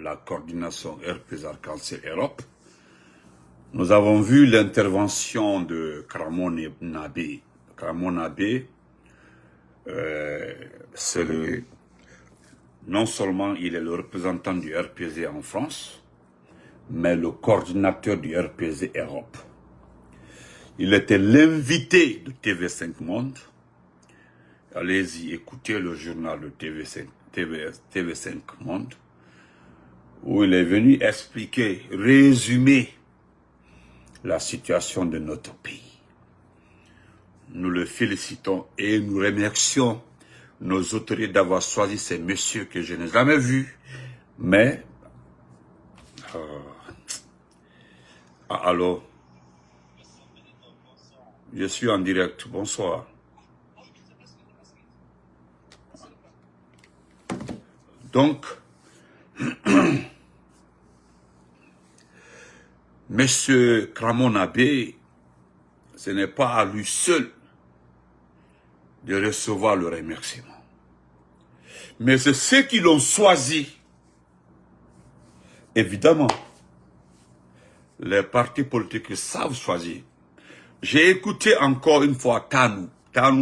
la coordination RPZ Arc-en-Ciel Europe, nous avons vu l'intervention de Kramon Nabé. Kramon Nabé, non seulement il est le représentant du RPZ en France, mais le coordinateur du RPZ Europe. Il était l'invité de TV5 Monde. Allez-y, écoutez le journal de TV5 Monde, où il est venu expliquer, résumer la situation de notre pays. Nous le félicitons et nous remercions nos autorités d'avoir choisi ces messieurs que je n'ai jamais vus, mais... allô? Je suis en direct, bonsoir. Donc, Monsieur Kramon Nabé, ce n'est pas à lui seul de recevoir le remerciement. Mais c'est ceux qui l'ont choisi. Évidemment, les partis politiques savent choisir. J'ai écouté encore une fois Tanou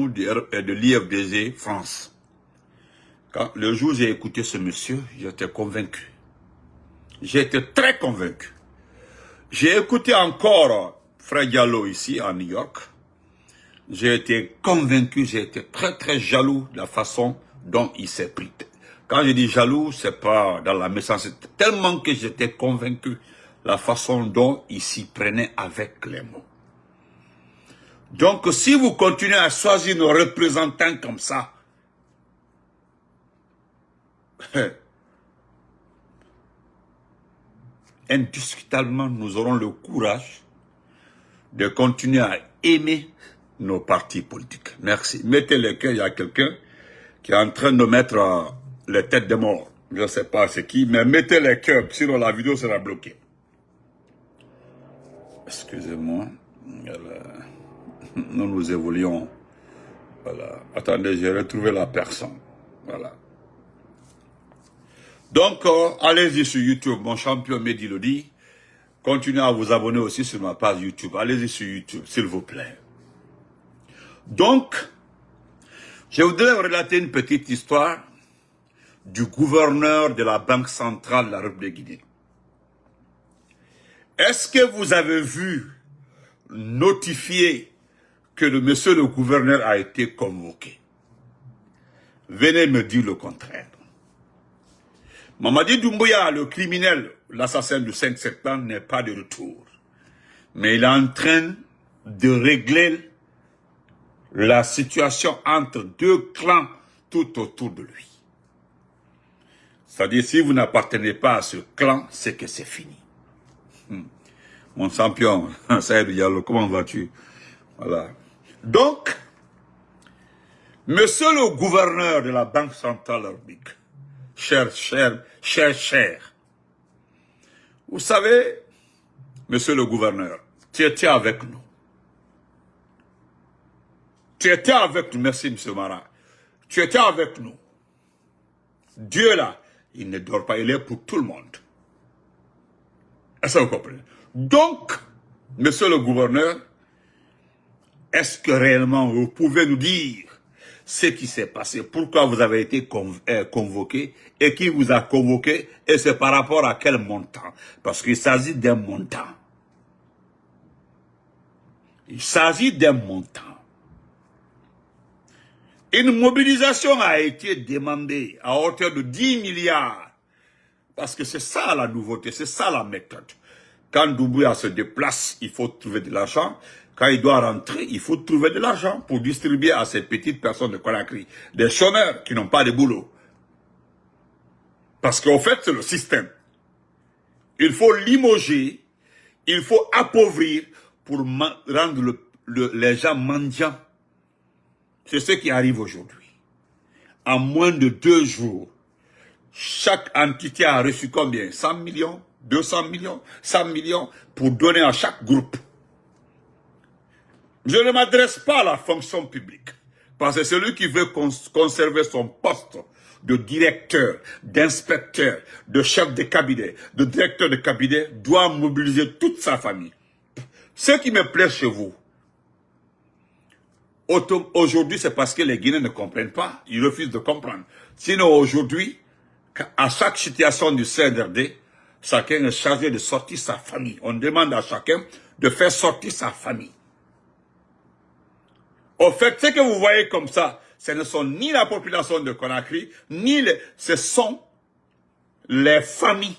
de l'IFDG France. Le jour où j'ai écouté ce monsieur, j'étais convaincu. J'étais très convaincu. J'ai écouté encore Frère Diallo ici à New York. J'ai été convaincu, j'ai été très jaloux de la façon dont il s'est pris. Quand je dis jaloux, c'est pas dans la méchanceté. Tellement que j'étais convaincu de la façon dont il s'y prenait avec les mots. Donc si vous continuez à choisir nos représentants comme ça, indiscutablement, nous aurons le courage de continuer à aimer nos partis politiques. Merci. Mettez les cœurs, il y a quelqu'un qui est en train de mettre les têtes des morts. Je ne sais pas c'est qui, mais mettez les cœurs, sinon la vidéo sera bloquée. Excusez-moi. Nous évoluons. Voilà. Attendez, j'ai retrouvé la personne. Voilà. Donc, allez-y sur YouTube, mon champion Mehdi Lodi. Continuez à vous abonner aussi sur ma page YouTube. Allez-y sur YouTube, s'il vous plaît. Donc, je voudrais vous relater une petite histoire du gouverneur de la Banque centrale de la République de Guinée. Est-ce que vous avez vu notifier que monsieur le gouverneur a été convoqué? Venez me dire le contraire. Mamadi Doumbouya, le criminel, l'assassin du 5 septembre, n'est pas de retour. Mais il est en train de régler la situation entre deux clans tout autour de lui. C'est-à-dire, si vous n'appartenez pas à ce clan, c'est que c'est fini. Mon champion, Saïd Diallo, comment vas-tu? Voilà. Donc, monsieur le gouverneur de la Banque centrale arabique, cher. Vous savez, monsieur le gouverneur, tu étais avec nous. Tu étais avec nous, merci monsieur Marat. Tu étais avec nous. Dieu là, il ne dort pas, il est pour tout le monde. Est-ce que vous comprenez? Donc, monsieur le gouverneur, est-ce que réellement vous pouvez nous dire ce qui s'est passé, pourquoi vous avez été convoqué et qui vous a convoqué et c'est par rapport à quel montant? Parce qu'il s'agit d'un montant. Il s'agit d'un montant. Une mobilisation a été demandée à hauteur de 10 milliards. Parce que c'est ça la nouveauté, c'est ça la méthode. Quand Doumbouya se déplace, il faut trouver de l'argent. Quand il doit rentrer, il faut trouver de l'argent pour distribuer à ces petites personnes de Conakry, des chômeurs qui n'ont pas de boulot. Parce qu'en fait, c'est le système. Il faut limoger, il faut appauvrir pour rendre les gens mendiants. C'est ce qui arrive aujourd'hui. En moins de 2 jours, chaque entité a reçu combien? 100 millions, 200 millions, 100 millions pour donner à chaque groupe. Je ne m'adresse pas à la fonction publique. Parce que celui qui veut conserver son poste de directeurs, d'inspecteurs, de chefs de cabinet, de directeurs de cabinet doit mobiliser toute sa famille. Ce qui me plaît chez vous, aujourd'hui, c'est parce que les Guinéens ne comprennent pas. Ils refusent de comprendre. Sinon, aujourd'hui, à chaque situation du CNRD, chacun est chargé de sortir sa famille. On demande à chacun de faire sortir sa famille. Au fait, ce que vous voyez comme ça, ce ne sont ni la population de Conakry, ce sont les familles.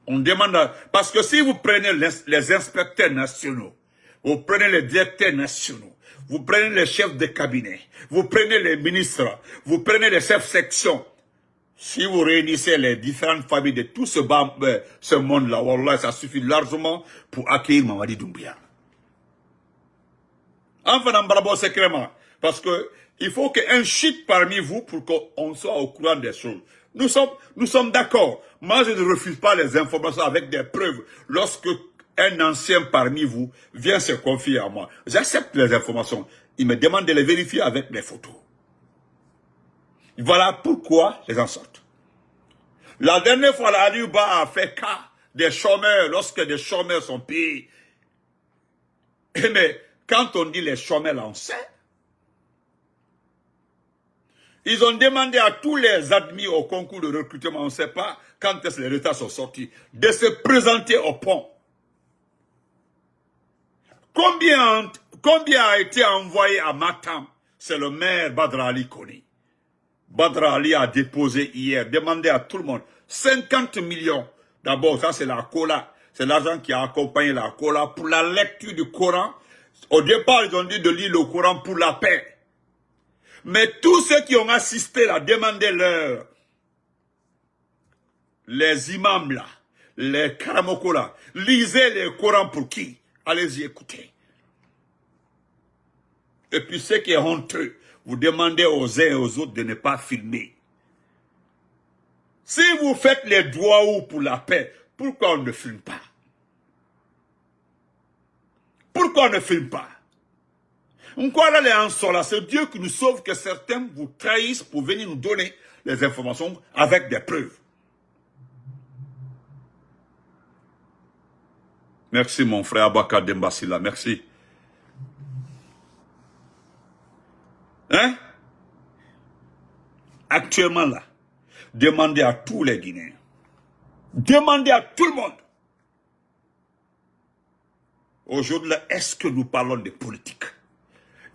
On demande parce que si vous prenez les inspecteurs nationaux, vous prenez les directeurs nationaux, vous prenez les chefs de cabinet, vous prenez les ministres, vous prenez les chefs section. Si vous réunissez les différentes familles de tout ce monde-là, wallah, ça suffit largement pour accueillir Mamadi Doumbouya. Enfin, en bravo secrètement, parce que il faut qu'un chute parmi vous pour qu'on soit au courant des choses. Nous sommes d'accord. Moi, je ne refuse pas les informations avec des preuves. Lorsque un ancien parmi vous vient se confier à moi, j'accepte les informations. Il me demande de les vérifier avec les photos. Voilà pourquoi les gens sortent. La dernière fois, la Aluba a fait cas des chômeurs, lorsque des chômeurs sont payés. Mais quand on dit les chômeurs, là, on sait. Ils ont demandé à tous les admis au concours de recrutement, on ne sait pas quand est-ce que les résultats sont sortis, de se présenter au pont. Combien a été envoyé à Matam? C'est le maire Badra Ali Koni. Badra Ali a déposé hier, demandé à tout le monde, 50 millions. D'abord, ça c'est la Cola. C'est l'argent qui a accompagné la Cola pour la lecture du Coran. Au départ, ils ont dit de lire le Coran pour la paix. Mais tous ceux qui ont assisté là, demandez-leur. Les imams là, les karamoko là, lisez le Coran pour qui? Allez-y écoutez. Et puis ce qui est honteux, vous demandez aux uns et aux autres de ne pas filmer. Si vous faites les doigts pour la paix, pourquoi on ne filme pas? Pourquoi on ne filme pas? C'est Dieu qui nous sauve que certains vous trahissent pour venir nous donner les informations avec des preuves. Merci mon frère Abaka Dembasila, merci. Hein? Actuellement là, demandez à tous les Guinéens, demandez à tout le monde. Aujourd'hui, est-ce que nous parlons de politique?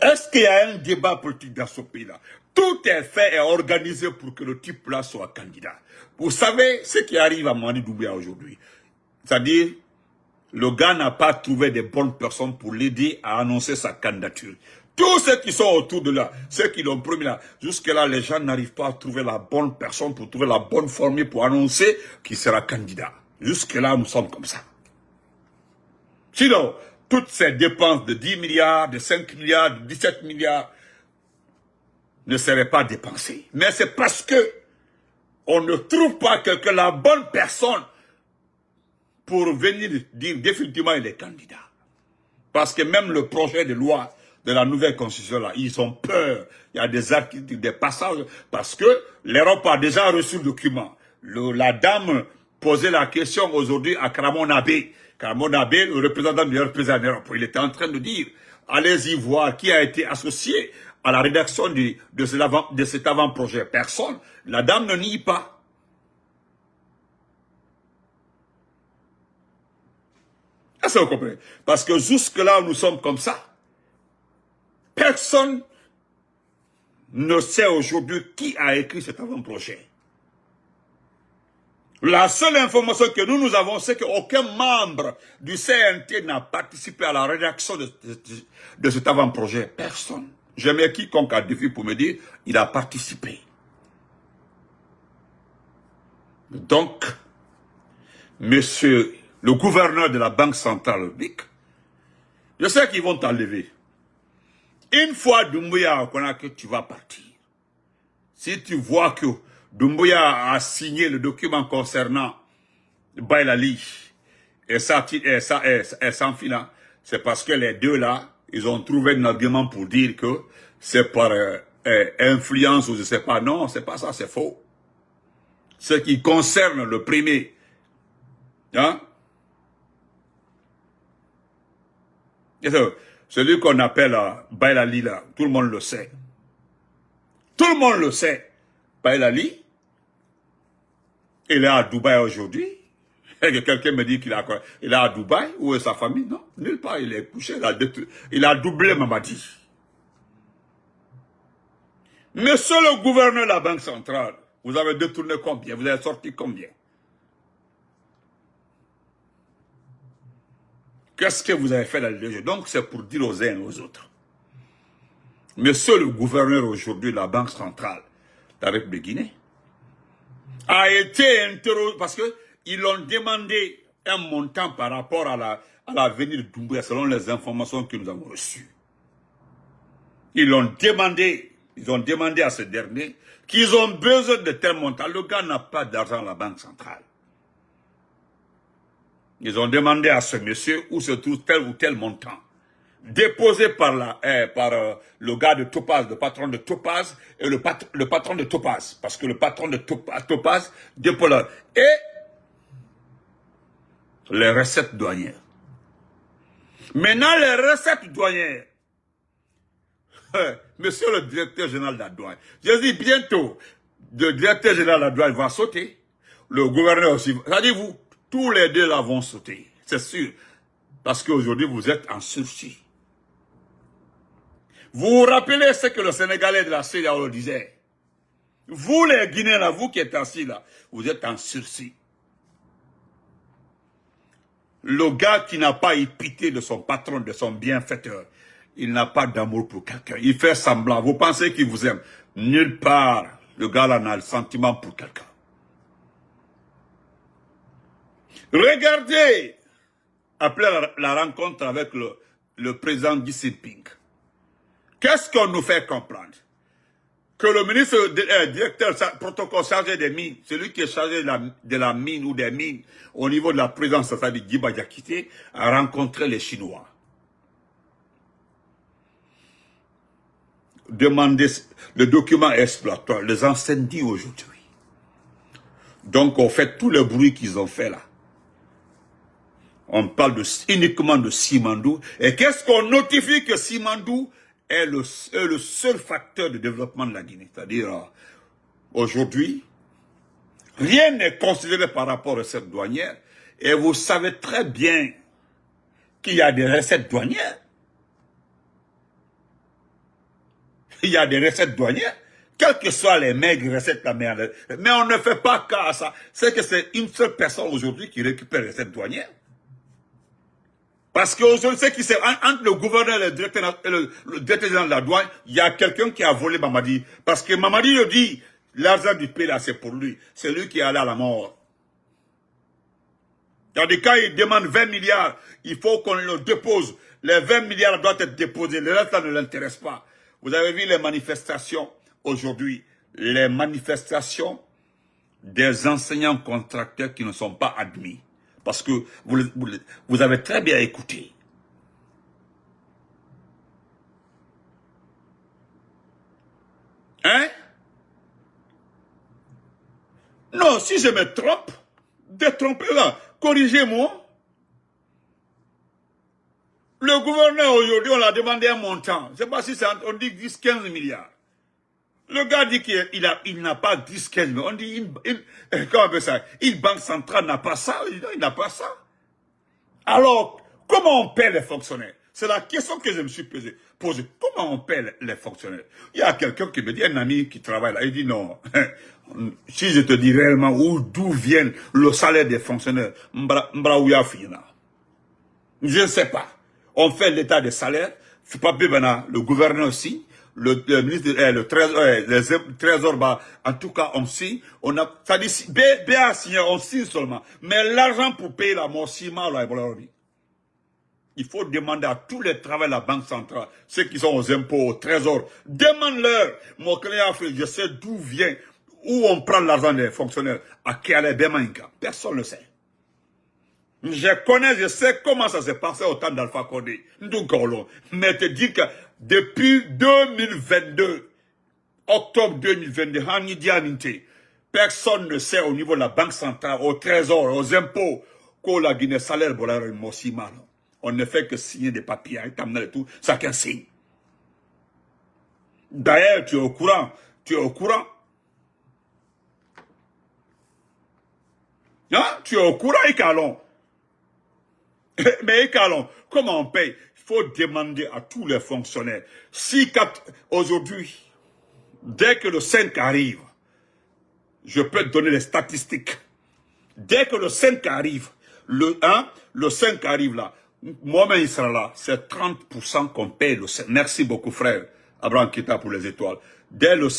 Est-ce qu'il y a un débat politique dans ce pays-là? Tout est fait et organisé pour que le type-là soit candidat. Vous savez ce qui arrive à Mamadi Doumbouya aujourd'hui? C'est-à-dire, le gars n'a pas trouvé de bonnes personnes pour l'aider à annoncer sa candidature. Tous ceux qui sont autour de là, ceux qui l'ont promis là, jusque-là, les gens n'arrivent pas à trouver la bonne personne pour trouver la bonne formule pour annoncer qu'il sera candidat. Jusque-là, nous sommes comme ça. Sinon, toutes ces dépenses de 10 milliards, de 5 milliards, de 17 milliards ne seraient pas dépensées. Mais c'est parce que on ne trouve pas la bonne personne pour venir dire définitivement il est candidat. Parce que même le projet de loi de la nouvelle constitution là, ils ont peur. Il y a des articles, des passages, parce que l'Europe a déjà reçu le document. La dame posait la question aujourd'hui à Kramon Abe. Kramon Abe, le représentant du représentant de l'Europe, il était en train de dire, allez-y voir qui a été associé à la rédaction de cet avant-projet. Personne. La dame ne nie pas. Est-ce que vous comprenez? Parce que jusque-là, nous sommes comme ça. Personne ne sait aujourd'hui qui a écrit cet avant-projet. La seule information que nous avons, c'est qu'aucun membre du CNT n'a participé à la rédaction de cet avant-projet. Personne. Je mets quiconque a défi pour me dire, il a participé. Donc, monsieur le gouverneur de la Banque Centrale République, je sais qu'ils vont t'enlever. Une fois Doumbouya connaît que tu vas partir. Si tu vois que Doumbouya a signé le document concernant Bailali et c'est parce que les deux là, ils ont trouvé un argument pour dire que c'est par influence ou je ne sais pas. Non, c'est pas ça, c'est faux. Ce qui concerne le premier, hein? Celui qu'on appelle Bailali, là, tout le monde le sait. Tout le monde le sait. Bailali, il est à Dubaï aujourd'hui. Et quelqu'un me dit qu'il est à Dubaï. Où est sa famille? Non, nulle part. Il est couché. Il a doublé Mamadi. Monsieur le gouverneur de la Banque centrale, vous avez détourné combien? Vous avez sorti combien? Qu'est-ce que vous avez fait dans le jeu? Donc c'est pour dire aux uns et aux autres. Monsieur le gouverneur aujourd'hui de la Banque centrale de la République de Guinée a été interrogé parce qu'ils ont demandé un montant par rapport à l'avenir de Doumbouya selon les informations que nous avons reçues. Ils ont demandé à ce dernier qu'ils ont besoin de tel montant. Le gars n'a pas d'argent à la Banque centrale. Ils ont demandé à ce monsieur où se trouve tel ou tel montant, déposé par le gars de Topaz, le patron de Topaz, et le patron de Topaz, parce que le patron de Topaz dépose là. Et les recettes douanières. Maintenant, les recettes douanières, monsieur le directeur général de la douane, je dis bientôt, le directeur général de la douane va sauter, le gouverneur aussi, c'est-à-dire vous, tous les deux là vont sauter, c'est sûr. Parce qu'aujourd'hui, vous êtes en sursis. Vous vous rappelez ce que le Sénégalais de la CEDEAO disait? Vous les Guinéens là, vous qui êtes assis là, vous êtes en sursis. Le gars qui n'a pas eu pitié de son patron, de son bienfaiteur, il n'a pas d'amour pour quelqu'un. Il fait semblant. Vous pensez qu'il vous aime? Nulle part. Le gars là n'a le sentiment pour quelqu'un. Regardez, après la rencontre avec le président Xi Jinping, qu'est-ce qu'on nous fait comprendre? Que le ministre, directeur, protocole chargé des mines, celui qui est chargé de la mine ou des mines au niveau de la présidence, c'est-à-dire Djiba Diakité, a rencontré les Chinois. Demandez le document exploitant, les incendies aujourd'hui. Donc on fait tout le bruit qu'ils ont fait là. On parle uniquement de Simandou. Et qu'est-ce qu'on notifie que Simandou est le seul facteur de développement de la Guinée? C'est-à-dire, aujourd'hui, rien n'est considéré par rapport aux recettes douanières. Et vous savez très bien qu'il y a des recettes douanières. Il y a des recettes douanières. Quelles que soient les maigres recettes, mais on ne fait pas cas à ça. C'est que c'est une seule personne aujourd'hui qui récupère les recettes douanières. Parce qu'aujourd'hui, c'est qui c'est entre le gouverneur et le directeur général de la douane, il y a quelqu'un qui a volé Mamadi. Parce que Mamadi le dit, l'argent du pays là, c'est pour lui. C'est lui qui est allé à la mort. C'est-à-dire quand il demande 20 milliards, il faut qu'on le dépose. Les 20 milliards doivent être déposés. Le reste, ça ne l'intéresse pas. Vous avez vu les manifestations aujourd'hui. Les manifestations des enseignants contracteurs qui ne sont pas admis. Parce que vous avez très bien écouté. Hein? Non, si je me trompe, détrompez-la, corrigez-moi. Le gouverneur aujourd'hui, on l'a demandé un montant. Je ne sais pas si c'est, on dit 10-15 milliards. Le gars dit qu'il n'a pas 10-15 milliards. On dit, comment on appelle ça? Une banque centrale n'a pas ça. Il n'a pas ça. Alors, comment on paie les fonctionnaires? C'est la question que je me suis posée. Comment on paie les fonctionnaires? Il y a quelqu'un qui me dit, un ami qui travaille là, il dit non. Si je te dis réellement d'où vient le salaire des fonctionnaires, je ne sais pas. On fait l'état des salaires, le gouverneur aussi, le ministre, le trésor, en tout cas, on signe, ça dit, BA signé, on signe seulement. Mais l'argent pour payer la mort, il faut demander à tous les travailleurs de la Banque centrale, ceux qui sont aux impôts, au trésor, demande-leur, mon client, je sais d'où vient, où on prend l'argent des fonctionnaires, à Kiale Bemanka. Personne ne le sait. Je sais comment ça s'est passé au temps d'Alpha Condé. Mais te dis que depuis 2022, octobre 2022, personne ne sait au niveau de la Banque centrale, au trésor, aux impôts, qu'on a Guinée salaire pour la mal. On ne fait que signer des papiers, et tout, chacun signe. D'ailleurs, tu es au courant, Hein? Tu es au courant, Ikalon. Mais Ikalon, comment on paye? Il faut demander à tous les fonctionnaires. Si aujourd'hui, dès que le 5 arrive, je peux te donner les statistiques. Dès que le 5 arrive, le 5 arrive là, moi-même il sera là, c'est 30% qu'on paye le 5. Merci beaucoup frère, Abraham Kita pour les étoiles.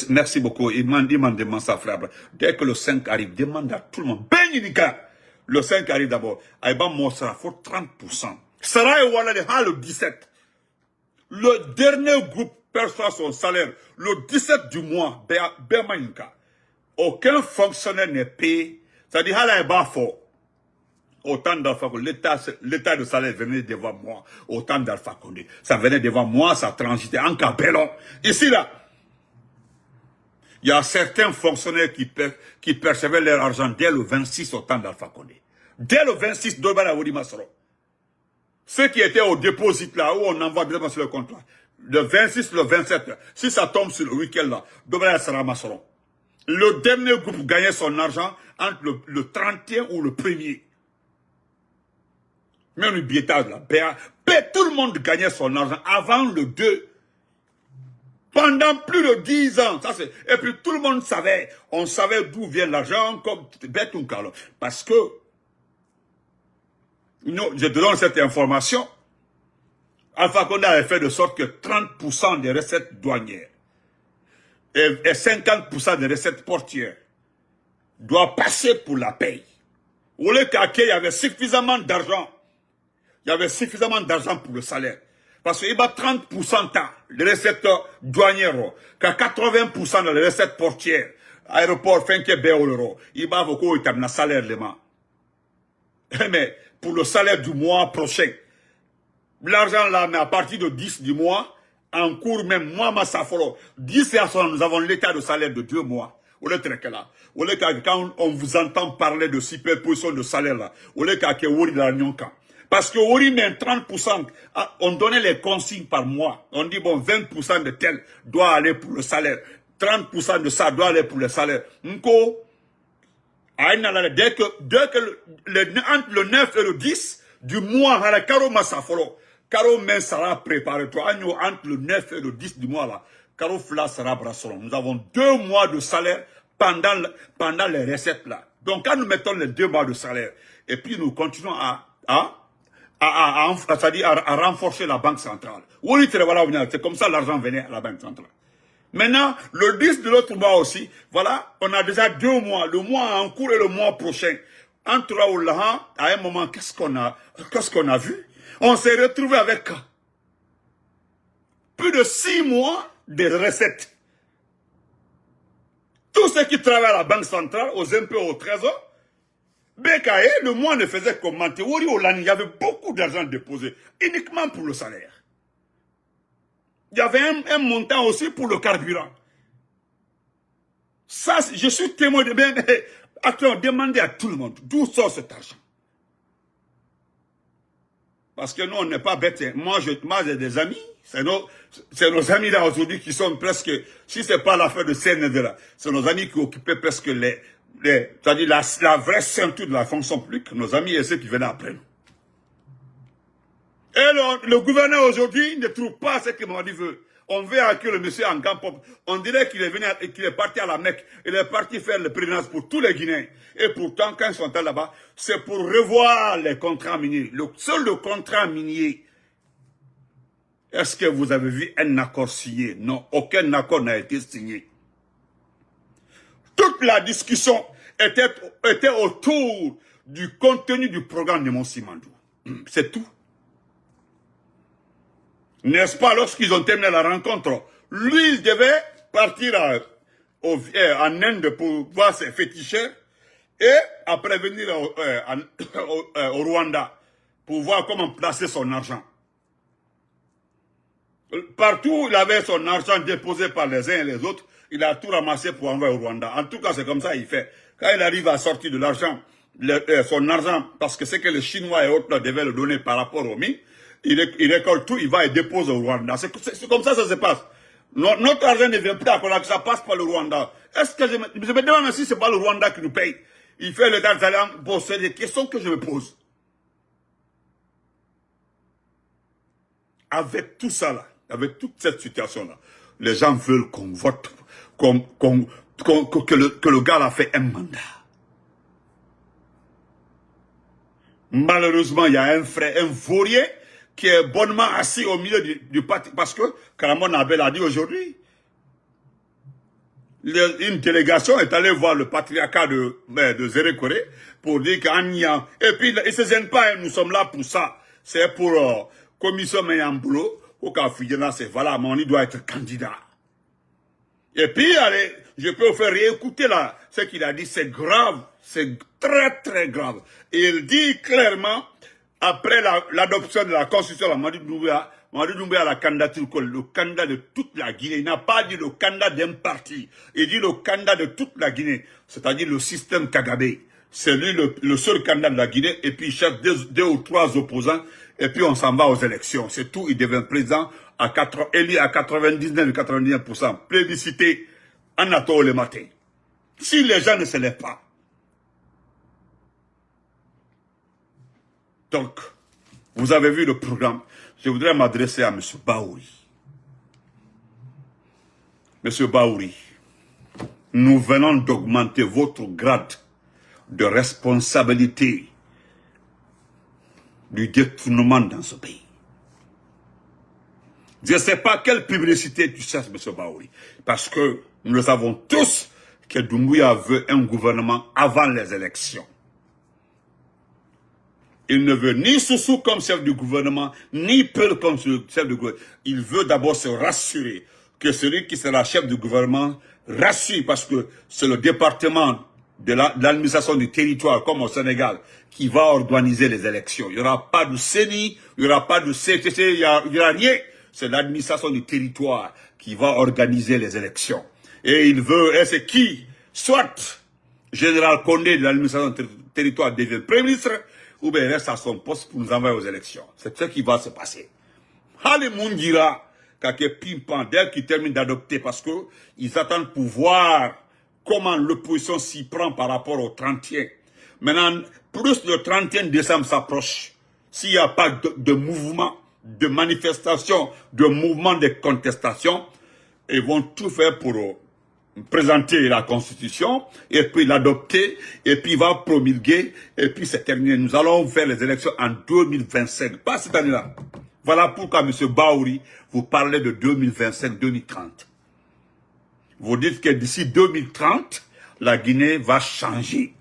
Merci beaucoup, il m'a demandé ça frère. Dès que le 5 arrive, demande à tout le monde. Benyinika, le 5 arrive d'abord. Aïba moi sera faut 30%. Sera et voilà le 17. Le dernier groupe perçoit son salaire le 17 du mois. Bermanika. Aucun fonctionnaire n'est payé. C'est-à-dire, il y a fort. Autant d'Alpha Condé, l'état de salaire venait devant moi. Autant d'Alpha Condé. Ça venait devant moi, ça transitait en cabellon. Ici, là, il y a certains fonctionnaires qui percevaient leur argent dès le 26 au temps d'Alpha Condé. Dès le 26, Dobala Wodi Masoro. Ceux qui étaient au dépôt là, où on envoie directement sur le contrat. Le 26, le 27, si ça tombe sur le week-end là, Dobala sera Masoro. Le dernier groupe gagnait son argent entre le 31 ou le 1er. Même le billetage là, tout le monde gagnait son argent avant le 2. Pendant plus de 10 ans. Et puis tout le monde savait, on savait d'où vient l'argent, comme Betunkalo. Parce que, je te donne cette information, Alpha Condé avait fait de sorte que 30% des recettes douanières et 50% des recettes portières doivent passer pour la paye. Au lieu qu'il y avait suffisamment d'argent, il y avait suffisamment d'argent pour le salaire. Parce qu'il y a 30% de recettes douanières, qu'à 80% de recettes portières, aéroport, fin que béolero, il y a beaucoup de salaire, mais pour le salaire du mois prochain, l'argent là, mais à partir de 10 du mois, en cours même, moi, ma safolo, 10 personnes, nous avons l'état de salaire de 2 mois. Au lieu de là, au lieu quand on vous entend parler de superposition de salaire là, au lieu que Wori la Nyonka. Parce que Wori même 30%, on donnait les consignes par mois. On dit bon, 20% de tel doit aller pour le salaire. 30% de ça doit aller pour le salaire. Nko, dès que entre le 9 et le 10 du mois, Karo Masafolo, Karo men sera préparé. Toi, entre le 9 et le 10 du mois là, Karo Fla sera brasseron. Nous avons 2 mois de salaire pendant les recettes là. Donc quand nous mettons les 2 mois de salaire, et puis nous continuons à renforcer la banque centrale. C'est comme ça l'argent venait à la banque centrale. Maintenant, le 10 de l'autre mois aussi, voilà, on a déjà 2 mois, le mois en cours et le mois prochain. Entre là ou là, à un moment, qu'est-ce qu'on a vu? On s'est retrouvé avec plus de 6 mois de recettes. Tous ceux qui travaillent à la banque centrale, aux impôts, au trésor, BKE, le mois ne faisait qu'augmenter. Il y avait beaucoup d'argent déposé, uniquement pour le salaire. Il y avait un montant aussi pour le carburant. Ça, je suis témoin de bien. Attends, demandez à tout le monde d'où sort cet argent. Parce que nous, on n'est pas bêtes. Moi, j'ai des amis. C'est nos amis là aujourd'hui qui sont presque, si c'est pas l'affaire de CND là, c'est nos amis qui occupaient presque c'est-à-dire la vraie ceinture de la fonction publique, nos amis et ceux qui venaient après nous. Et le gouverneur aujourd'hui ne trouve pas ce que Mamadi veut. On veut accueillir le monsieur en camp. On dirait qu'il est parti à la Mecque. Il est parti faire le présidence pour tous les Guinéens. Et pourtant, quand ils sont là-bas, c'est pour revoir les contrats miniers. Seul le contrat minier. Est-ce que vous avez vu un accord signé? Non, aucun accord n'a été signé. Toute la discussion était autour du contenu du programme de Monsimandou. C'est tout. N'est-ce pas, lorsqu'ils ont terminé la rencontre, lui, il devait partir en Inde pour voir ses féticheurs et après venir au Rwanda pour voir comment placer son argent. Partout, il avait son argent déposé par les uns et les autres. il a tout ramassé pour envoyer au Rwanda. En tout cas, c'est comme ça qu'il fait. Quand il arrive à sortir de l'argent, son argent, parce que c'est que les Chinois et autres devaient le donner par rapport au mines, il récolte tout, il va et dépose au Rwanda. C'est comme ça que ça se passe. Notre argent ne vient plus à Conakry, ça passe par le Rwanda. Est-ce que je me demande si c'est pas le Rwanda qui nous paye? Il fait le Tanzanie. Bon, c'est des questions que je me pose. Avec tout ça là, avec toute cette situation là, les gens veulent qu'on vote, que le gars a fait un mandat. Malheureusement, il y a un frère, un vaurien, qui est bonnement assis au milieu du parti, parce que Karamon Abel a dit aujourd'hui, une délégation est allée voir le patriarcat de Zérékoré pour dire qu'il y a... Et puis, ils ne se gênent pas, nous sommes là pour ça. C'est pour commission Mayamboulot, au cas où c'est voilà, mais on doit être candidat. Et puis, allez, je peux vous faire réécouter là, ce qu'il a dit, c'est grave, c'est très très grave. Et il dit clairement, après l'adoption de la constitution de Mamadou Doumbouya a la candidature, le candidat de toute la Guinée. Il n'a pas dit le candidat d'un parti, il dit le candidat de toute la Guinée, c'est-à-dire le système Kagame. C'est lui le seul candidat de la Guinée, et puis il cherche deux ou trois opposants, et puis on s'en va aux élections. C'est tout, il devient président, élu à 99,99%, plébiscité en attendant le matin. Si les gens ne se lèvent pas. Donc, vous avez vu le programme. Je voudrais m'adresser à M. Baouri. M. Baouri, nous venons d'augmenter votre grade de responsabilité du détournement dans ce pays. Je ne sais pas quelle publicité tu cherches, M. Baouri, parce que nous le savons tous que Doumbouya veut un gouvernement avant les élections. Il ne veut ni Soussou comme chef du gouvernement, ni Peul comme chef du gouvernement. Il veut d'abord se rassurer que celui qui sera chef du gouvernement rassure, parce que c'est le département de l'administration du territoire, comme au Sénégal, qui va organiser les élections. Il n'y aura pas de CENI, il n'y aura pas de CTC, il n'y aura rien. C'est l'administration du territoire qui va organiser les élections. Et il veut, et c'est qui, soit Général Condé de l'administration du territoire devient Premier ministre, ou bien il reste à son poste pour nous envoyer aux élections. C'est ce qui va se passer. Hali Mundira, dès qu'ils terminent d'adopter, parce que ils attendent pour voir comment l'opposition s'y prend par rapport au 31. Maintenant, plus le 31 décembre s'approche, s'il n'y a pas de mouvement, de manifestation, de mouvement de contestation, ils vont tout faire pour présenter la Constitution, et puis l'adopter, et puis il va promulguer, et puis c'est terminé. Nous allons faire les élections en 2025, pas cette année-là. Voilà pourquoi, M. Baouri, vous parlez de 2025-2030. Vous dites que d'ici 2030, la Guinée va changer.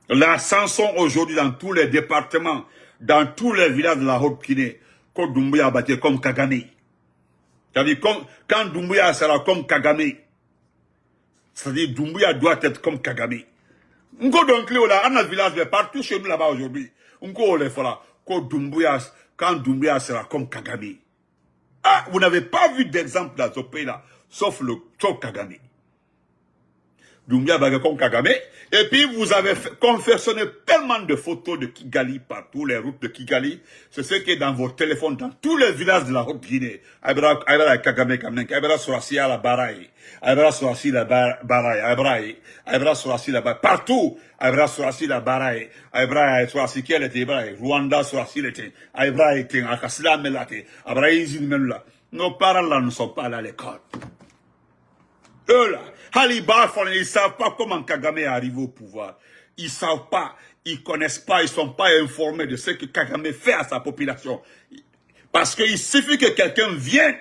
La chanson aujourd'hui dans tous les départements, dans tous les villages de la Haute-Guinée, quand Doumbouya a battu comme Kagame. C'est-à-dire, quand Doumbouya sera comme Kagame, c'est-à-dire Doumbouya doit être comme Kagame. Nko donc là, dans le village, partout chez nous là-bas aujourd'hui, Nko le fera, quand Doumbouya sera comme Kagame. Ah, vous n'avez pas vu d'exemple dans ce pays-là, sauf Kagame. Doumbouya va comme Kagame, et puis vous avez confectionné tellement de photos de Kigali partout, les routes de Kigali, c'est ce qui est dans vos téléphones, dans tous les villages de la Haute-Guinée. Aïbra Kagame Kamnen, Aïbra Sourassi à la Baraï, Aïbra Sourassi la Baraï, Aïbra Sourassi la Baraï, partout, Aïbra Sourassi la Baraï, Aïbra Sourassi qui était Baraï, Rwanda Sourassi l'était, Aïbra était, Akasila Melate, Aïbra Izin Melula. Nos parents là ne sont pas allés à l'école. Eux là, ils ne savent pas comment Kagame est arrivé au pouvoir. Ils ne savent pas, ils ne connaissent pas, ils ne sont pas informés de ce que Kagame fait à sa population. Parce qu'il suffit que quelqu'un vienne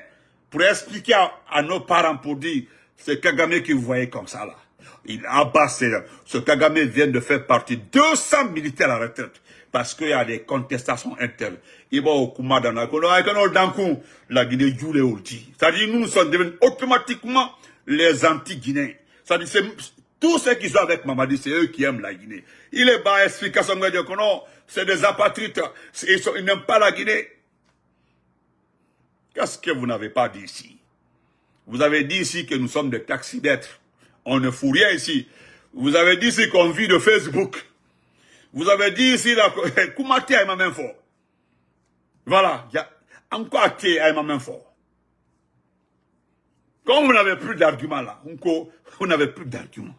pour expliquer à nos parents pour dire, c'est Kagame que vous voyez comme ça là. Il abat ce Kagame vient de faire partie de 200 militaires à la retraite. Parce qu'il y a des contestations internes. Il va au Kouma dans la Guinée joue les Oulti. C'est-à-dire, nous sommes devenus automatiquement les anti-Guinéens. C'est-à-dire, tous ceux qui sont avec Mamadi, c'est eux qui aiment la Guinée. Il est bas explication de dire que non, c'est des apatrides, ils n'aiment pas la Guinée. Qu'est-ce que vous n'avez pas dit ici? Vous avez dit ici que nous sommes des taxidètres. On ne fout rien ici. Vous avez dit ici qu'on vit de Facebook. Vous avez dit ici, comment tu as ma main fort? Voilà, il y a encore tu as ma main fort. Comme vous n'avez plus d'arguments là, vous n'avez plus d'arguments.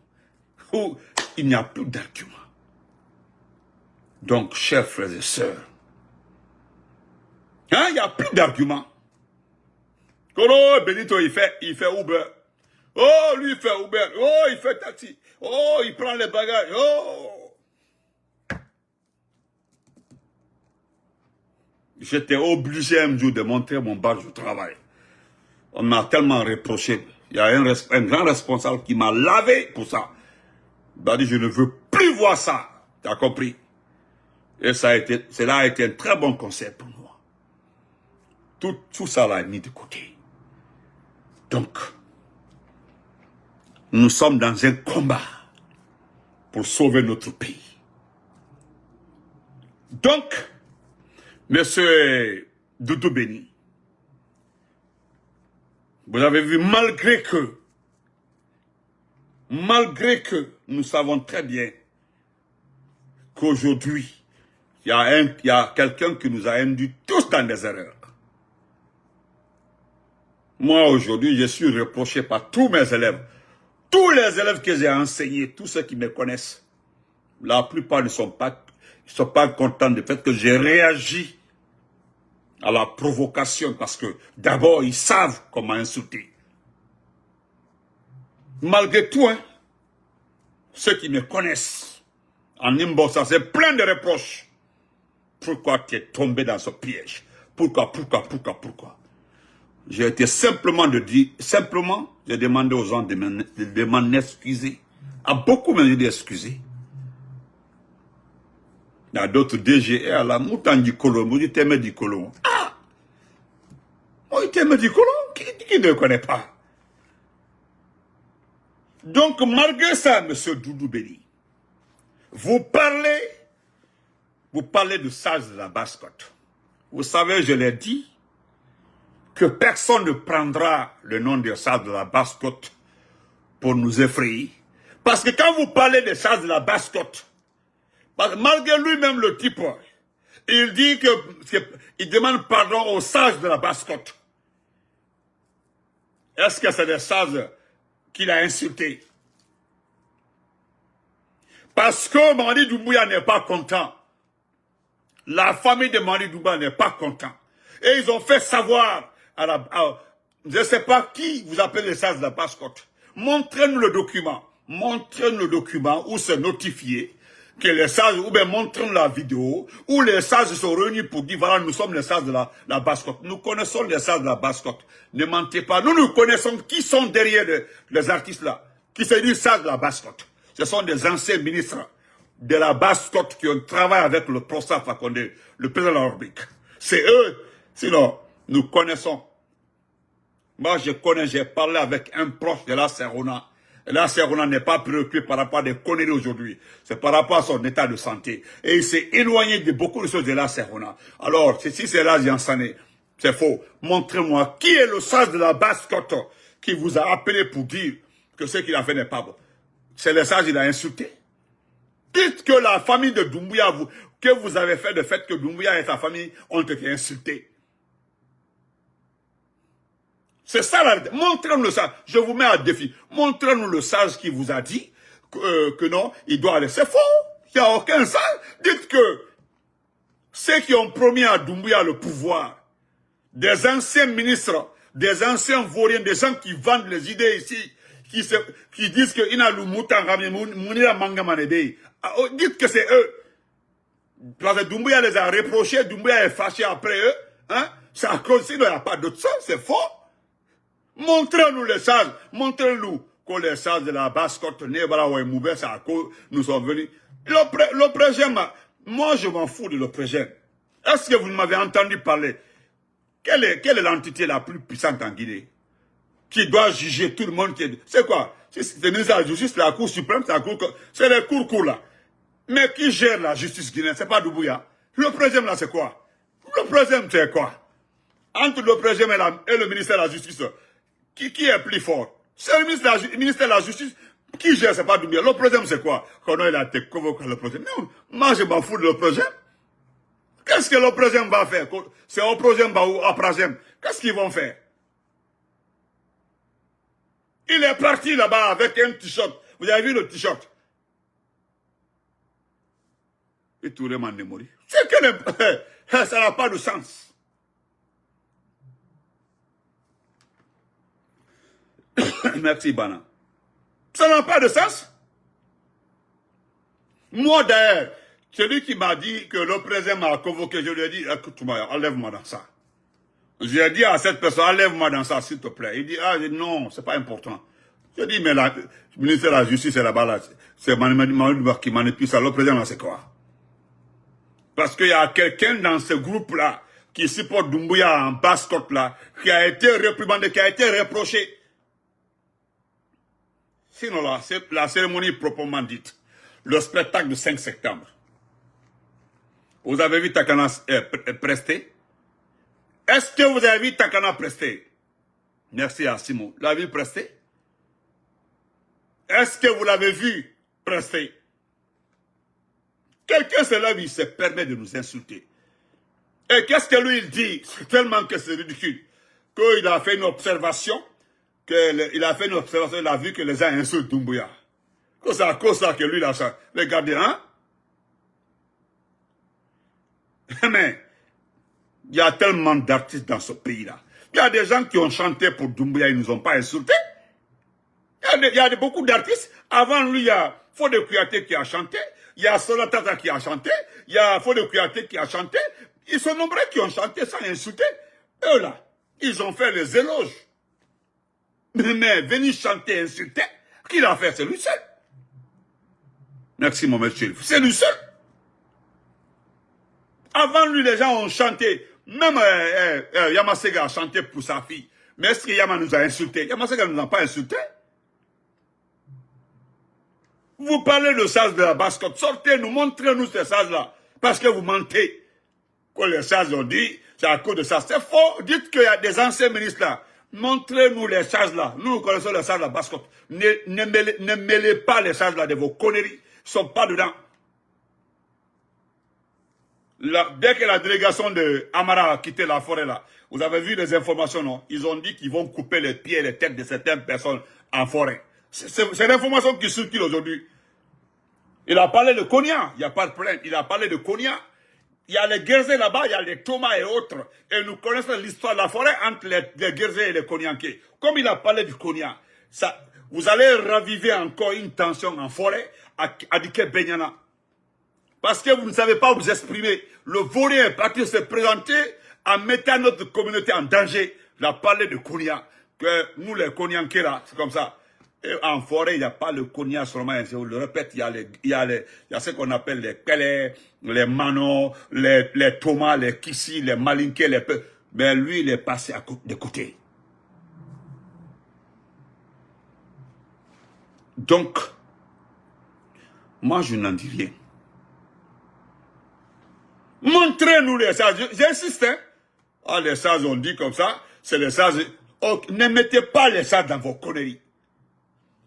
Il n'y a plus d'arguments. Donc, chers frères et sœurs, hein, il n'y a plus d'arguments. Oh, Benito, il fait Uber. Oh, lui, il fait Uber. Oh, il fait taxi. Oh, il prend les bagages. Oh. J'étais obligé un jour de montrer mon badge de travail. On m'a tellement reproché. Il y a un grand responsable qui m'a lavé pour ça. Il m'a dit, je ne veux plus voir ça. Tu as compris? Et cela a été un très bon conseil pour moi. Tout ça l'a mis de côté. Donc, nous sommes dans un combat pour sauver notre pays. Donc, Monsieur Doudou Béni, vous avez vu, malgré nous savons très bien qu'aujourd'hui, il y a quelqu'un qui nous a induit tous dans des erreurs. Moi, aujourd'hui, je suis reproché par tous mes élèves. Tous les élèves que j'ai enseignés, tous ceux qui me connaissent, la plupart ne sont pas contents du fait que j'ai réagi à la provocation parce que d'abord, ils savent comment insulter. Malgré tout, hein, ceux qui me connaissent, en Imbossa, c'est plein de reproches. Pourquoi tu es tombé dans ce piège? Pourquoi? J'ai été j'ai demandé aux gens de m'en excuser. À beaucoup m'ont dit excuser. Il y a d'autres DG, à la mouton du colon, moi, je t'aime du colon. Ah! Moi, je t'aime du colon, qui ne connaît pas? Donc, malgré ça, monsieur Doudou Béni, vous parlez de sage de la Basse-Côte. Vous savez, je l'ai dit, que personne ne prendra le nom de sage de la Basse-Côte pour nous effrayer. Parce que quand vous parlez de sage de la Basse-Côte, malgré lui-même le type, il dit il demande pardon aux sages de la Basse-Côte. Est-ce que c'est des sages qu'il a insultés? Parce que Mamadi Doumbouya n'est pas content. La famille de Mamadi Doumbouya n'est pas content. Et ils ont fait savoir je ne sais pas qui vous appelle les sages de la Basse-Côte. Montrez-nous le document. Montrez-nous le document où c'est notifié que les sages, ou bien montrez-nous la vidéo, où les sages sont réunis pour dire, voilà, nous sommes les sages de la Basse-Côte. Nous connaissons les sages de la Basse-Côte. Ne mentez pas. Nous connaissons qui sont derrière les artistes là, qui se disent sages de la Basse-Côte. Ce sont des anciens ministres de la Basse-Côte qui ont travaillé avec le professeur Fakonde, le président de la République. C'est eux. Sinon, nous connaissons. Moi, j'ai parlé avec un proche de la Serona. La Serona n'est pas préoccupé par rapport à des conneries aujourd'hui. C'est par rapport à son état de santé. Et il s'est éloigné de beaucoup de choses de la Serona. Alors, si c'est là, Sané, c'est faux. Montrez-moi qui est le sage de la Basse-Côte qui vous a appelé pour dire que ce qu'il a fait n'est pas bon. C'est le sage qu'il a insulté. Dites que la famille de Doumbouya, que vous avez fait de fait que Doumbouya et sa famille ont été insultés. C'est ça la réalité. Montrez-nous le sage. Je vous mets à défi. Montrez-nous le sage qui vous a dit que non, il doit aller. C'est faux. Il n'y a aucun sage. Dites que ceux qui ont promis à Doumbouya le pouvoir, des anciens ministres, des anciens vauriens, des gens qui vendent les idées ici, qui disent que dites que c'est eux. Parce que Doumbouya les a reprochés, Doumbouya est fâché après eux. Hein? C'est à cause il n'y a pas d'autre sens, c'est faux. Montrez-nous les sages, montrez-nous que les sages de la Basse-Côte, c'est à cause nous sommes venus. L'opprégène, moi je m'en fous de l'opprégène. Est-ce que vous m'avez entendu parler? Quelle est l'entité la plus puissante en Guinée? Qui doit juger tout le monde? C'est quoi? C'est le ministère de la Justice, la Cour suprême, c'est les cours là. Mais qui gère la justice guinéenne? C'est pas Doumbouya. L'opprégène là c'est quoi? L'opprégène c'est quoi? Entre l'opprégène et le ministère de la Justice, Qui est plus fort? C'est le ministre de la Justice qui gère, c'est pas Doumbouya. Le problème, c'est quoi? Quand il a été convoqué le projet. Non, moi, je m'en fous de le projet. Qu'est-ce que le projet va faire? C'est au projet ou à projet. Qu'est-ce qu'ils vont faire? Il est parti là-bas avec un t-shirt. Vous avez vu le t-shirt? Et tout le monde est mort. C'est que ça n'a pas de sens. Merci, Bana. Ça n'a pas de sens. Moi, d'ailleurs, celui qui m'a dit que le président m'a convoqué, je lui ai dit, écoute-moi, enlève-moi dans ça. J'ai dit à cette personne, enlève-moi dans ça, s'il te plaît. Il dit, ah non, c'est pas important. Je dis, mais le ministère de la Justice est là-bas, là. C'est Mamadou qui manipule ça. Le président, là, c'est quoi? Parce qu'il y a quelqu'un dans ce groupe-là qui supporte Doumbouya en basse-côte, là, qui a été réprimandé, qui a été reproché. Sinon, là, c'est la cérémonie proprement dite. Le spectacle du 5 septembre. Vous avez vu Takana Presté? Est-ce que vous avez vu Takana Presté? Merci à Simon. L'avez vu Presté? Est-ce que vous l'avez vu Presté? Quelqu'un se lève, il se permet de nous insulter. Et qu'est-ce que lui il dit? C'est tellement que c'est ridicule. Qu'il a fait une observation, il a vu que les gens insultent Doumbouya. C'est à cause de ça que lui, il a ça. Regardez, hein? Mais, il y a tellement d'artistes dans ce pays-là. Il y a des gens qui ont chanté pour Doumbouya, ils ne nous ont pas insultés. Il y a beaucoup d'artistes. Avant lui, il y a Fodé Kouyaté qui a chanté. Il y a Solatata qui a chanté. Il y a Fodé Kouyaté qui a chanté. Ils sont nombreux qui ont chanté sans insulter. Eux là, ils ont fait les éloges. Mais venir chanter et insulter, qui l'a fait? C'est lui seul. Merci mon monsieur. C'est lui seul. Avant lui, les gens ont chanté. Même Yamasega a chanté pour sa fille. Mais est-ce que Yama nous a insultés? Yamasega ne nous a pas insultés. Vous parlez de sages de la basse-côte. Sortez-nous, montrez-nous ces sages-là. Parce que vous mentez. Quand les sages ont dit, c'est à cause de ça. C'est faux. Dites qu'il y a des anciens ministres là. Montrez-nous les sages-là. Nous connaissons les sages de la basse-côte. Ne mêlez pas les sages-là de vos conneries. Ils ne sont pas dedans. Dès que la délégation de Amara a quitté la forêt là, vous avez vu les informations, non? Ils ont dit qu'ils vont couper les pieds et les têtes de certaines personnes en forêt. C'est l'information qui circule aujourd'hui. Il a parlé de Konya, il n'y a pas de problème. Il a parlé de Konya. Il y a les Guérzés là-bas, il y a les Thomas et autres. Et nous connaissons l'histoire de la forêt entre les Guérzés et les Konyankés. Comme il a parlé du Konya, vous allez raviver encore une tension en forêt à Dike Benyana. Parce que vous ne savez pas vous exprimer. Le vaurien est parti se présenter en mettant notre communauté en danger. Il a parlé de Konya. Que nous, les Konyankés là, c'est comme ça. Et en forêt, il n'y a pas le Konya seulement. Je vous le répète, il y a ce qu'on appelle les Pelé, les Mano, les Thomas, les Kissi, les Malinké, les Peu. Mais lui, il est passé de côté. Donc, moi, je n'en dis rien. Montrez-nous les sages. J'insiste, hein. Ah, les sages ont dit comme ça. C'est les sages. Oh, ne mettez pas les sages dans vos conneries.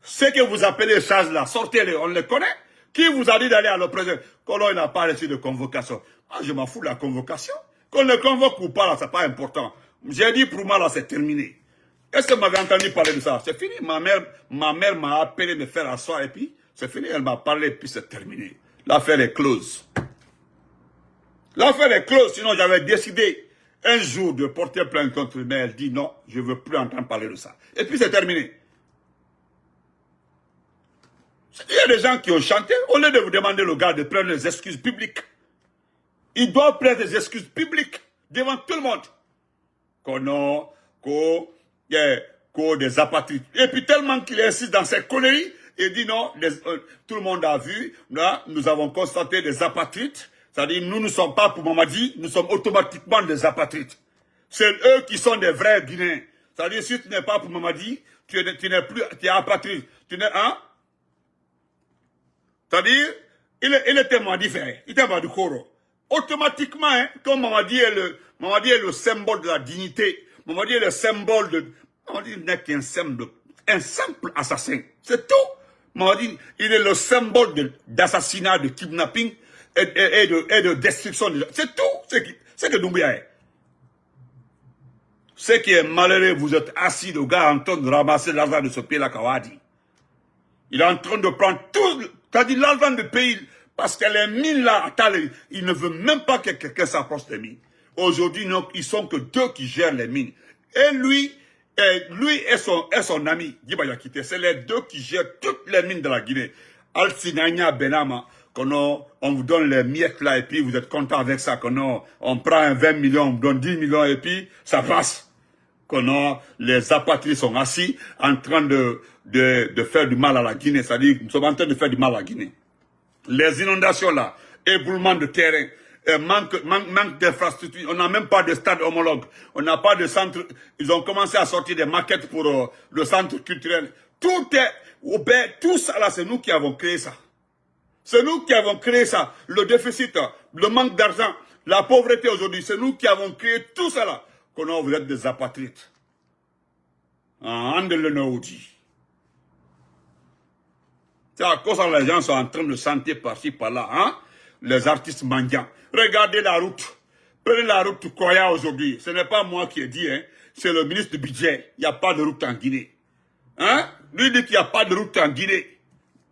Ce que vous appelez les sages là, sortez-les, on les connaît. Qui vous a dit d'aller à l'oppression? Quand il n'a pas reçu de convocation. Moi, je m'en fous de la convocation. Qu'on le convoque ou pas, là, c'est pas important. J'ai dit pour moi, là, c'est terminé. Est-ce que vous m'avez entendu parler de ça? C'est fini. Ma mère m'a appelé me faire asseoir et puis, c'est fini. Elle m'a parlé et puis c'est terminé. L'affaire est close. L'affaire est close, sinon j'avais décidé un jour de porter plainte contre elle, mais elle dit non, je ne veux plus entendre parler de ça. Et puis c'est terminé. Il y a des gens qui ont chanté, au lieu de vous demander le gars de prendre des excuses publiques. Ils doivent prendre des excuses publiques devant tout le monde. Des apatrides. Et puis tellement qu'il insiste dans ces conneries, il dit non, tout le monde a vu, là, nous avons constaté des apatrides. C'est-à-dire, nous ne sommes pas pour Mamadi, nous sommes automatiquement des apatrides. C'est eux qui sont des vrais Guinéens. C'est-à-dire, si tu n'es pas pour Mamadi, tu n'es plus, tu es apatride. Tu n'es, hein? C'est-à-dire, il était Mamadi fait, il était Mamadi Koro. Automatiquement, hein, comme Mamadi est le symbole de la dignité, Mamadi est le symbole On dit n'est qu'un simple assassin. C'est tout. On dit, il est le symbole d'assassinat, de kidnapping et de destruction. C'est tout ce que Doumbouya est. Ce qui est malheureux, vous êtes assis, le gars en train de ramasser l'argent de ce pays-là, Kawadi. Il est en train de prendre tout, c'est-à-dire l'argent du pays, parce que les mines là, il ne veut même pas que quelqu'un s'approche des mines. Aujourd'hui, ils sont que deux qui gèrent les mines. Et lui et son ami, Dibaya Kité, c'est les deux qui gèrent toutes les mines de la Guinée. Al-Sinania Benama, on vous donne les miettes là, et puis vous êtes content avec ça, on prend 20 millions, on vous donne 10 millions, et puis ça passe. Les apatrides sont assis en train de faire du mal à la Guinée. C'est-à-dire nous sommes en train de faire du mal à la Guinée. Les inondations là, éboulement de terrain, manque d'infrastructures, on n'a même pas de stade homologue, on n'a pas de centre. Ils ont commencé à sortir des maquettes pour le centre culturel. Tout ça là, c'est nous qui avons créé ça. C'est nous qui avons créé ça. Le déficit, le manque d'argent, la pauvreté aujourd'hui, c'est nous qui avons créé tout ça là. Vous êtes des apatrides. C'est à cause que les gens sont en train de chanter par-ci, par-là. Hein? Les artistes mendiants. Regardez la route. Prenez la route Koya aujourd'hui. Ce n'est pas moi qui ai dit. Hein? C'est le ministre du budget. Il n'y a pas de route en Guinée. Hein? Lui dit qu'il n'y a pas de route en Guinée.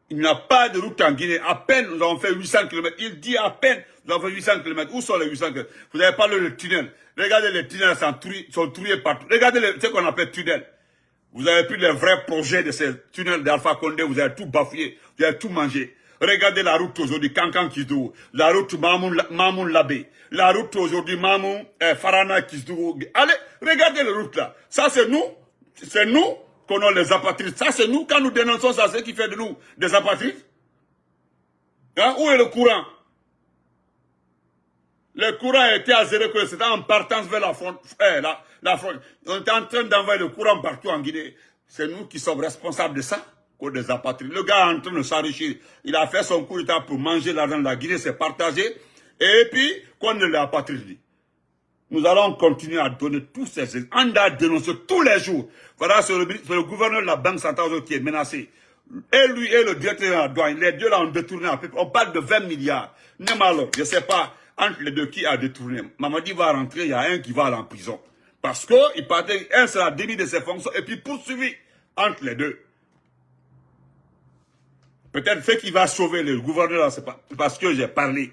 Il n'y a pas de route en Guinée. À peine nous avons fait 800 km. Il dit à peine nous avons fait 800 km. Où sont les 800 km? Vous avez parlé de tunnels. Regardez les tunnels sont troués partout. Regardez ce qu'on appelle tunnels. Vous avez pris les vrais projets de ces tunnels d'Alpha Condé. Vous avez tout bafoué. Vous avez tout mangé. Regardez la route aujourd'hui, Kankan Kizdou. La route Mamoun Labé. La route aujourd'hui Mamoun Farana Kizdou. Allez, regardez la route là. Ça c'est nous. C'est nous. Qu'on a les apatrides. Ça, c'est nous, quand nous dénonçons ça, c'est ce qui fait de nous des apatrides. Hein? Où est le courant? Le courant était à 0, c'était en partance vers la front. On était en train d'envoyer le courant partout en Guinée. C'est nous qui sommes responsables de ça, qu'on des apatrides. Le gars est en train de s'enrichir. Il a fait son coup d'état pour manger l'argent de la Guinée, c'est partagé. Et puis, qu'on est les apatrides. Nous allons continuer à donner tous ces... On a dénoncé tous les jours. Voilà, c'est le gouverneur de la Banque centrale qui est menacé. Et lui et le directeur de la douane, les deux là ont détourné à peu près. On parle de 20 milliards. Nemalo, je ne sais pas entre les deux qui a détourné. Mamadi va rentrer, il y a un qui va aller en prison. Parce que il partait, un sera démis de ses fonctions et puis poursuivi entre les deux. Peut-être ce qui va sauver le gouverneur, c'est parce que j'ai parlé.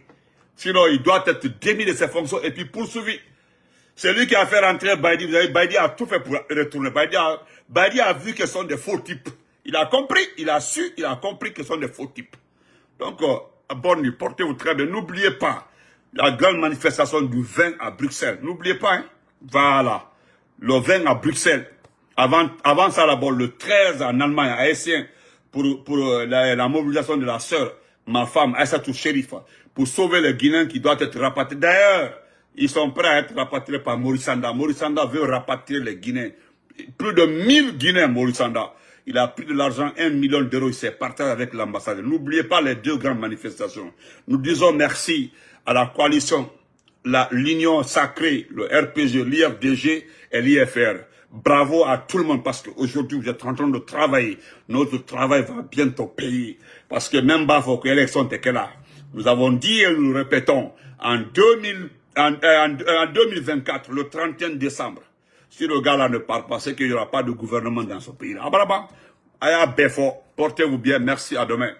Sinon, il doit être démis de ses fonctions et puis poursuivi. C'est lui qui a fait rentrer Baïdi. Vous savez, Baïdi a tout fait pour retourner. Baïdi a vu que ce sont des faux types. Il a compris, il a su, il a compris que ce sont des faux types. Donc, bonne nuit, portez-vous très bien. N'oubliez pas la grande manifestation du 20 à Bruxelles. N'oubliez pas, hein. Voilà. Le 20 à Bruxelles. Avant ça, d'abord, le 13 en Allemagne, à Essen, pour la mobilisation de la sœur, ma femme, Aïssatou Chérif, pour sauver les Guinéens qui doivent être rapatriés. D'ailleurs, ils sont prêts à être rapatriés par Maurice Sanda. Maurice Sanda veut rapatrier les Guinéens. Plus de 1000 Guinéens, Maurice Sanda. Il a pris de l'argent, 1 million d'euros. Il s'est partagé avec l'ambassade. N'oubliez pas les deux grandes manifestations. Nous disons merci à la coalition, l'Union sacrée, le RPG, l'IFDG et l'IFR. Bravo à tout le monde parce qu'aujourd'hui, vous êtes en train de travailler. Notre travail va bientôt payer. Parce que même Bafo, que l'élection était là. Nous avons dit et nous répétons, en 2024, le 31 décembre, si le gars là ne part pas, c'est qu'il n'y aura pas de gouvernement dans ce pays-là. Abraba, Aya Befo, portez-vous bien, merci, à demain.